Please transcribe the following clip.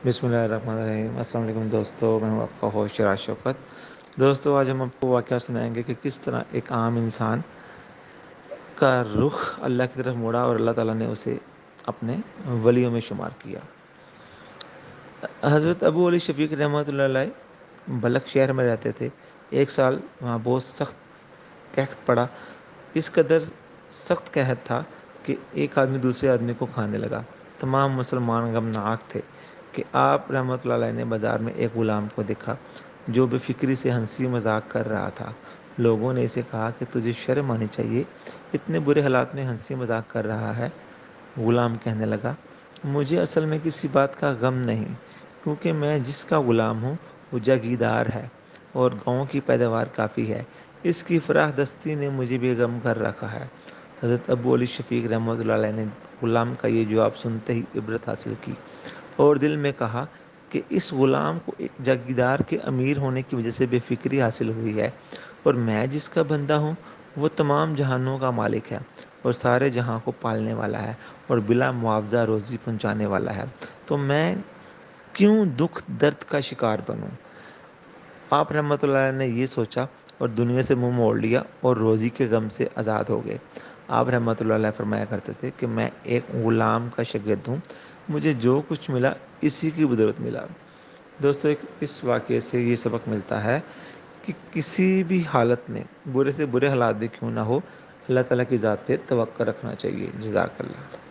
بسم اللہ الرحمن الرحیم۔ السلام علیکم دوستو، میں ہوں آپ کا ہوسٹ شراز شوکت۔ دوستو آج ہم آپ کو واقعہ سنائیں گے کہ کس طرح ایک عام انسان کا رخ اللہ کی طرف موڑا اور اللہ تعالیٰ نے اسے اپنے ولیوں میں شمار کیا۔ حضرت ابو علی شفیق رحمۃ اللہ علیہ بلخ شہر میں رہتے تھے۔ ایک سال وہاں بہت سخت قحط پڑا۔ اس قدر سخت قحط تھا کہ ایک آدمی دوسرے آدمی کو کھانے لگا۔ تمام مسلمان غمناک تھے کہ آپ رحمۃ اللہ علیہ نے بازار میں ایک غلام کو دیکھا جو بے فکری سے ہنسی مذاق کر رہا تھا۔ لوگوں نے اسے کہا کہ تجھے شرم آنی چاہیے، اتنے برے حالات میں ہنسی مذاق کر رہا ہے۔ غلام کہنے لگا، مجھے اصل میں کسی بات کا غم نہیں، کیونکہ میں جس کا غلام ہوں وہ جاگیردار ہے اور گاؤں کی پیداوار کافی ہے۔ اس کی فراخ دستی نے مجھے بے غم کر رکھا ہے۔ حضرت ابو علی شفیق رحمۃ اللہ علیہ نے غلام کا یہ جواب سنتے ہی عبرت حاصل کی اور دل میں کہا کہ اس غلام کو ایک جاگیردار کے امیر ہونے کی وجہ سے بے فکری حاصل ہوئی ہے، اور میں جس کا بندہ ہوں وہ تمام جہانوں کا مالک ہے اور سارے جہاں کو پالنے والا ہے اور بلا معاوضہ روزی پہنچانے والا ہے، تو میں کیوں دکھ درد کا شکار بنوں؟ آپ رحمۃ اللہ علیہ نے یہ سوچا اور دنیا سے منہ موڑ لیا اور روزی کے غم سے آزاد ہو گئے۔ آپ رحمۃ اللہ علیہ فرمایا کرتے تھے کہ میں ایک غلام کا شاگرد ہوں، مجھے جو کچھ ملا اسی کی بدولت ملا۔ دوستو اس واقعے سے یہ سبق ملتا ہے کہ کسی بھی حالت میں برے سے برے حالات بھی کیوں نہ ہو، اللہ تعالیٰ کی ذات پہ توقع رکھنا چاہیے۔ جزاک اللہ۔